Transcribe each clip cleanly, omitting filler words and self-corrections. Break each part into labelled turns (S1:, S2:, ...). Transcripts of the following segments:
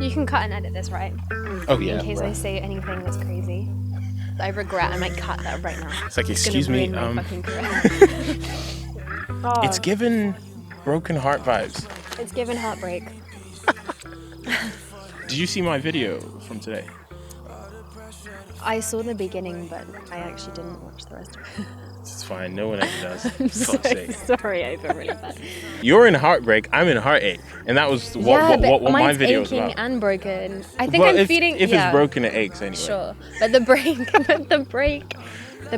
S1: You can cut and edit this, right?
S2: Oh yeah.
S1: In case
S2: bro.
S1: I say anything that's crazy. I regret. I might cut that right now.
S2: It's like,
S1: It's
S2: excuse me.
S1: gonna ruin my fucking career.
S2: It's given broken heart vibes.
S1: It's given heartbreak.
S2: Did you see my video from today?
S1: I saw the beginning, but I actually didn't watch the rest of it.
S2: It's fine. No one ever does.
S1: I'm
S2: For
S1: so
S2: fuck's sake.
S1: sorry. I feel really bad.
S2: You're in heartbreak. I'm in heartache, and that was what my
S1: mine's
S2: video was
S1: aching
S2: about.
S1: and broken. I think
S2: Well,
S1: I'm feeling.
S2: if it's broken, it aches anyway.
S1: Sure, but the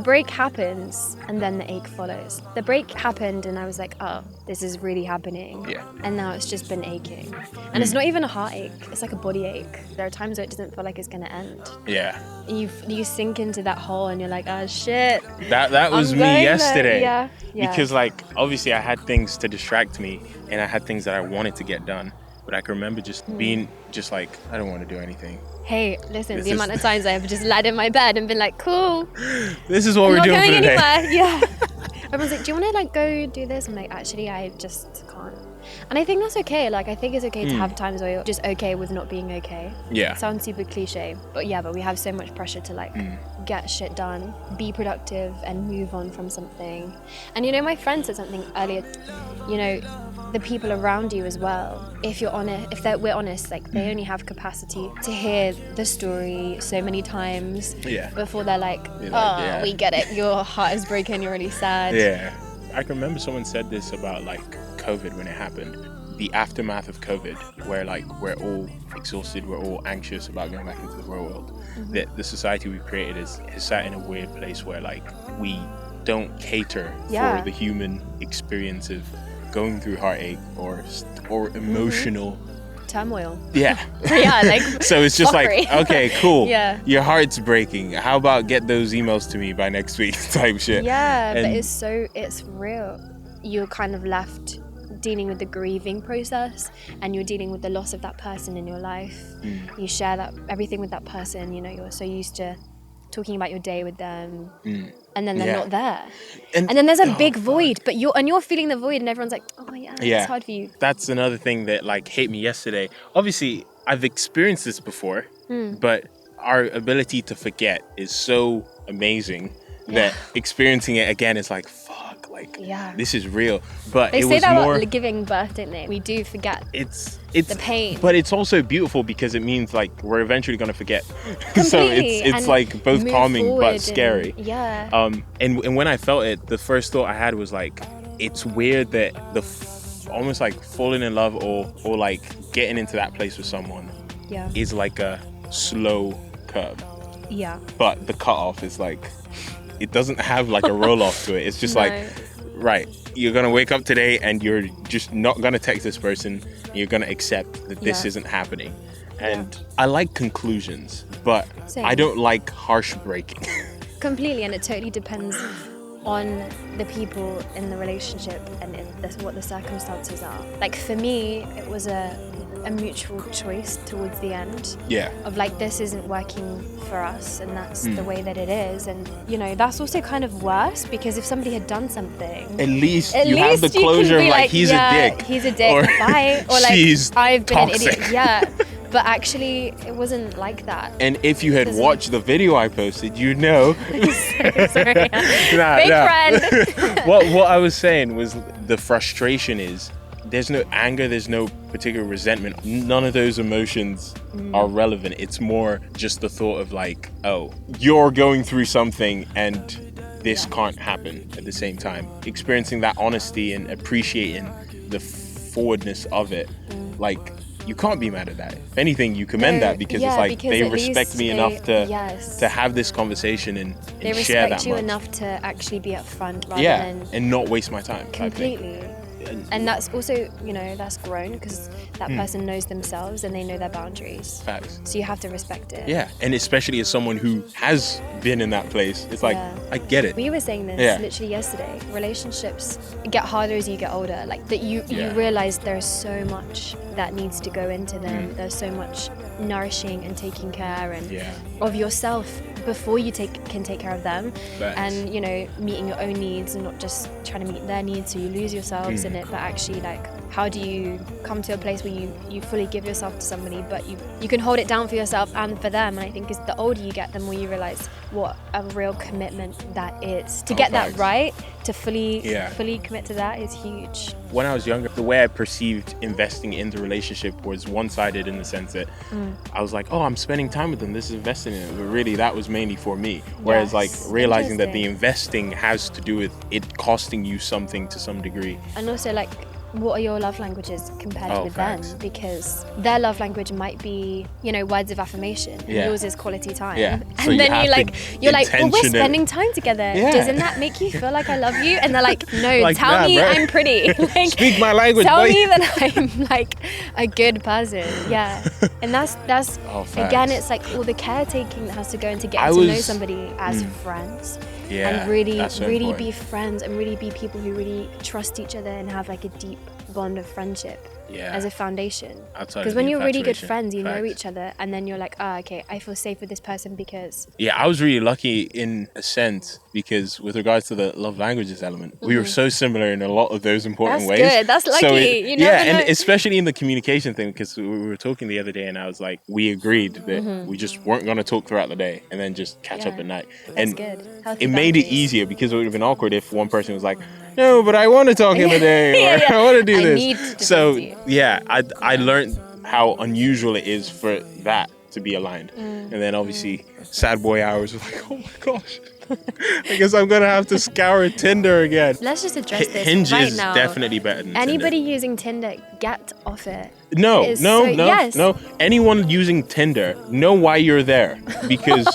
S1: break happens, and then the ache follows. The break happened, and I was like, oh, this is really happening.
S2: Yeah.
S1: And now it's just been aching, and it's not even a heartache. It's like a body ache. There are times where it doesn't feel like it's gonna end.
S2: Yeah.
S1: And you sink into that hole, and you're like, oh shit.
S2: That was
S1: I'm
S2: me
S1: going
S2: yesterday.
S1: there. Yeah.
S2: Because like obviously I had things to distract me, and I had things that I wanted to get done, but I can remember just being just like, I don't want to do anything.
S1: Hey, listen,
S2: This
S1: the
S2: is-
S1: amount of times I have just laid in my bed and been like, cool,
S2: This is what
S1: I'm
S2: we're
S1: not
S2: doing
S1: going
S2: for today.
S1: anywhere. Yeah. Everyone's like, do you want to like go do this? I'm like, actually, I just can't. And I think that's okay. Like, I think it's okay to have times where you're just okay with not being okay.
S2: Yeah.
S1: It sounds super cliche, but yeah, but we have so much pressure to like get shit done, be productive, and move on from something. And you know, my friend said something earlier. You know, the people around you as well. If you're honest, we're honest, like they only have capacity to hear the story so many times before they're like, we get it. Your heart is broken. You're really sad.
S2: Yeah. I can remember someone said this about like COVID when it happened. The aftermath of COVID, where like we're all exhausted, we're all anxious about going back into the real world. That the society we've created is sat in a weird place where like we don't cater for the human experience of going through heartache or emotional
S1: turmoil.
S2: Yeah.
S1: Like
S2: so it's just
S1: sorry.
S2: like, okay, cool.
S1: Yeah.
S2: Your heart's breaking. How about get those emails to me by next week type shit.
S1: Yeah, but it's real. You're kind of left dealing with the grieving process, and you're dealing with the loss of that person in your life. You share that everything with that person, you know, you're so used to talking about your day with them, and then they're not there. And then there's a big void, but you're feeling the void, and everyone's like, oh yeah, it's hard for you.
S2: That's another thing that like hit me yesterday. Obviously, I've experienced this before, but our ability to forget is so amazing that experiencing it again is like, fuck, like this is real. But
S1: they
S2: it
S1: say
S2: was
S1: that
S2: more
S1: about giving birth, don't they? We do forget.
S2: It's
S1: the pain,
S2: but it's also beautiful because it means like we're eventually gonna forget.
S1: Completely.
S2: So it's like both calming but scary.
S1: And
S2: and when I felt it, the first thought I had was like, it's weird that almost like falling in love or like getting into that place with someone is like a slow curve. But the cutoff is like, it doesn't have like a roll off to it. It's just like, right, you're gonna wake up today and you're just not gonna text this person. You're gonna accept that this isn't happening. And I like conclusions, but I don't like harsh breaking.
S1: Completely, and it totally depends on the people in the relationship and what the circumstances are. Like for me, it was a mutual choice towards the end. Of like, this isn't working for us, and that's the way that it is. And you know, that's also kind of worse, because if somebody had done something,
S2: at least you have the closure of like, he's a dick.
S1: He's a dick. Or, bye. Or like, I've been
S2: toxic.
S1: an idiot. But actually, it wasn't like that.
S2: And if you had watched the video I posted, you'd know.
S1: Sorry. Friend.
S2: What I was saying was the frustration is there's no anger, there's no particular resentment. None of those emotions are relevant. It's more just the thought of like, oh, you're going through something and this can't happen at the same time. Experiencing that honesty and appreciating the forwardness of it, like, you can't be mad at that. If anything, you commend that because it's like, they respect me enough to have this conversation and share that much.
S1: They respect you enough to actually be upfront rather than...
S2: and not waste my time.
S1: Completely. And that's also, you know, that's grown because that person knows themselves and they know their boundaries.
S2: Facts.
S1: So you have to respect it.
S2: Yeah, and especially as someone who has been in that place, it's like, I get it.
S1: We were saying this literally yesterday. Relationships get harder as you get older. Like that you realize there's so much that needs to go into them. There's so much nourishing and taking care and of yourself before you can take care of them.
S2: Facts.
S1: And you know, meeting your own needs and not just trying to meet their needs, so you lose yourselves in it, but actually like how do you come to a place where you fully give yourself to somebody, but you can hold it down for yourself and for them. And I think as the older you get, the more you realize what a real commitment that is. To get that right, to fully commit to that is huge.
S2: When I was younger, the way I perceived investing in the relationship was one-sided in the sense that I was like, oh, I'm spending time with them, this is investing in it. But really, that was mainly for me. Whereas like realizing that the investing has to do with it costing you something to some degree.
S1: And also like, what are your love languages compared with them? Because their love language might be, you know, words of affirmation, and yours is quality time. And
S2: so
S1: then you're like, well, we're spending time together. Doesn't that make you feel like I love you? And they're like, no, like, tell me I'm pretty. Like,
S2: speak my language.
S1: Tell me that I'm like a good person. And that's again, it's like all the caretaking that has to go into getting to know somebody as friends. And really be friends and really be people who really trust each other and have like a deep bond of friendship as a foundation. Because when you're really good friends, you know each other, and then you're like, okay, I feel safe with this person because...
S2: I was really lucky in a sense, because with regards to the love languages element, we were so similar in a lot of those important ways.
S1: That's good. That's lucky.
S2: So
S1: you never know.
S2: And especially in the communication thing, because we were talking the other day and I was like, we agreed that we just weren't going to talk throughout the day and then just catch up at night.
S1: That's good. Healthy
S2: it made it easier, because it would have been awkward if one person was like, no, but I want to talk in the day, or I want to do this. So I learned how unusual it is for that to be aligned. And then obviously sad boy hours was like, oh my gosh, I guess I'm gonna have to scour Tinder again.
S1: Let's just address this
S2: Hinge
S1: right
S2: is
S1: now.
S2: Definitely better than
S1: Anybody
S2: Tinder.
S1: using Tinder, get off it.
S2: No.
S1: Yes.
S2: Anyone using Tinder, know why you're there, because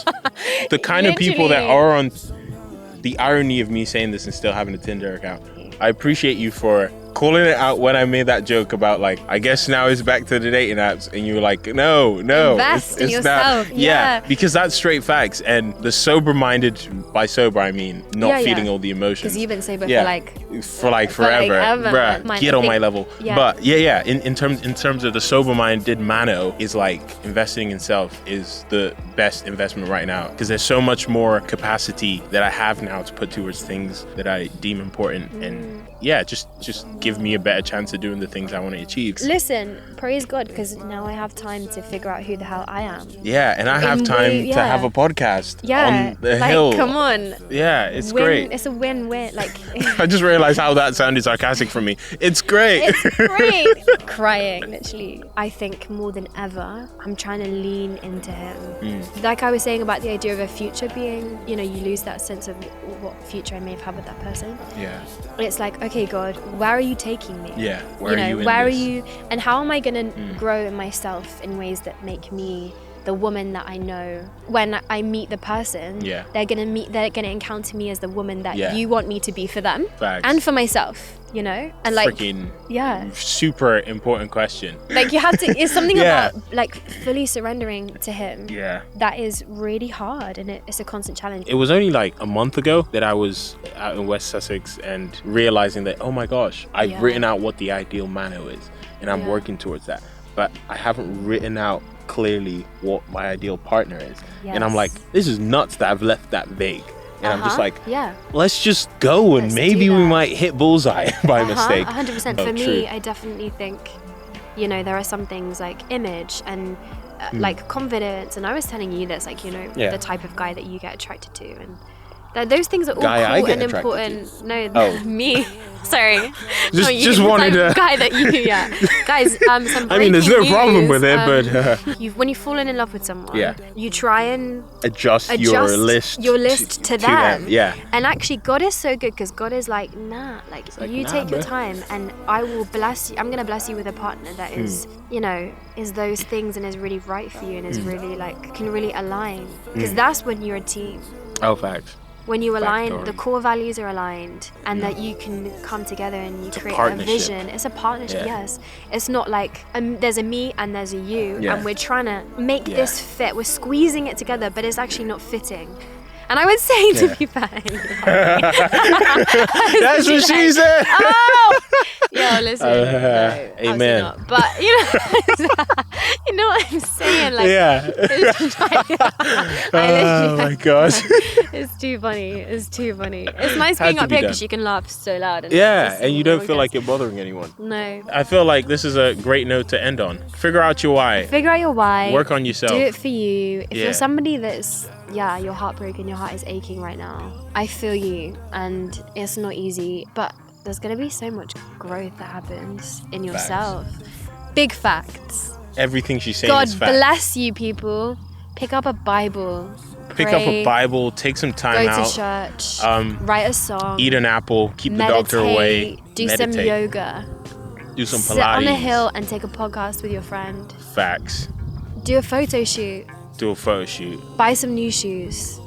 S2: the kind of people that are on... The irony of me saying this and still having a Tinder account. I appreciate you for calling it out when I made that joke about like, I guess now it's back to the dating apps, and you were like, no,
S1: invest in yourself.
S2: Not. Because that's straight facts. And the sober-minded, by sober I mean not feeling all the emotions.
S1: Because you've been sober for
S2: forever,
S1: bruh,
S2: get on my level. But in terms of the sober-minded mano, is like investing in self is the best investment right now, because there's so much more capacity that I have now to put towards things that I deem important, and just give me a better chance of doing the things I want to achieve.
S1: Listen, praise God, because now I have time to figure out who the hell I am.
S2: And I have time to have a podcast on the hill.
S1: Come on.
S2: It's great.
S1: It's a win-win. Like,
S2: I just realized how that sounded sarcastic from me. It's great.
S1: It's great. Crying, literally. I think more than ever, I'm trying to lean into him. Like I was saying about the idea of a future being, you lose that sense of what future I may have had with that person. It's like, okay, God, where are you taking me? Where are you, and how am I gonna grow in myself in ways that make me the woman that I know? When I meet the person, they're gonna encounter me as the woman that you want me to be for them.
S2: Facts.
S1: And for myself, and like
S2: freaking super important question.
S1: Like you have to, it's something about like fully surrendering to him that is really hard, and it's a constant challenge.
S2: It was only like a month ago that I was out in West Sussex and realizing that, oh my gosh, I've written out what the ideal mano is, and I'm working towards that, but I haven't written out clearly what my ideal partner is. And I'm like, this is nuts that I've left that vague. And I'm just like, let's just go, and maybe we might hit bullseye by mistake.
S1: 100%. For me, I definitely think, there are some things like image and like confidence. And I was telling you this, like, the type of guy that you get attracted to, and those things are all cool and important. No, me. Sorry.
S2: Just wanted to...
S1: guy that you, Guys, some
S2: I mean, there's no problem with it, but...
S1: when you've fallen in love with someone, you try and...
S2: Adjust your list
S1: to them.
S2: And
S1: actually, God is so good, because God is like, nah, like you take your time, and I will bless you. I'm going to bless you with a partner that is, is those things, and is really right for you, and is really like, can really align. Because that's when you're a team.
S2: Oh, facts.
S1: When you align, the core values are aligned, and that you can come together and you create a vision. It's a partnership, yes. It's not like there's a me and there's a you, and we're trying to make this fit. We're squeezing it together, but it's actually not fitting. And I would say, to be fair,
S2: that's what she said.
S1: Oh, yo, listen, no,
S2: amen.
S1: not. But you know know what I'm saying? Like,
S2: yeah. Oh my gosh.
S1: It's too funny. It's too funny. It's nice
S2: Had
S1: being
S2: to
S1: up
S2: be
S1: here
S2: done.
S1: because you can laugh so loud. And
S2: Yeah,
S1: just
S2: and you
S1: no
S2: don't
S1: one
S2: feel
S1: cares.
S2: like you're bothering anyone.
S1: No.
S2: I feel like this is a great note to end on. Figure out your why.
S1: Figure out your why.
S2: Work on yourself.
S1: Do it for you. If
S2: Yeah.
S1: you're somebody that's, you're heartbroken, your heart is aching right now, I feel you. And it's not easy, but there's going to be so much growth that happens in yourself. Big facts.
S2: Everything she's saying
S1: God
S2: is fact.
S1: bless you, people. Pick up a Bible.
S2: Pick up a Bible, take some time
S1: Go
S2: out.
S1: to church. Write a song.
S2: Eat an apple, keep
S1: meditate,
S2: the doctor away.
S1: Do some yoga.
S2: Do some
S1: Sit
S2: Pilates.
S1: on a hill and take a podcast with your friend.
S2: Facts.
S1: Do a photo shoot.
S2: Do a photo shoot.
S1: Buy some new shoes.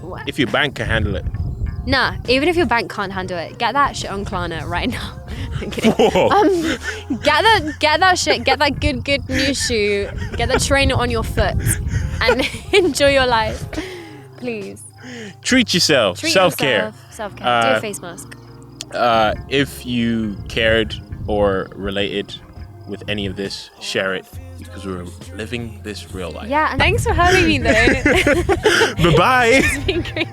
S1: What?
S2: If your bank can handle it.
S1: Nah, even if your bank can't handle it, get that shit on Klarna right now. I'm kidding.
S2: Whoa.
S1: Get that shit, get that good new shoe, get that trainer on your foot, and enjoy your life. Please.
S2: Treat yourself. Self-care.
S1: Self-care. Do a face mask.
S2: If you cared or related with any of this, share it because we're living this real life.
S1: Yeah, and thanks for having me though.
S2: Bye-bye.
S1: It's been crazy.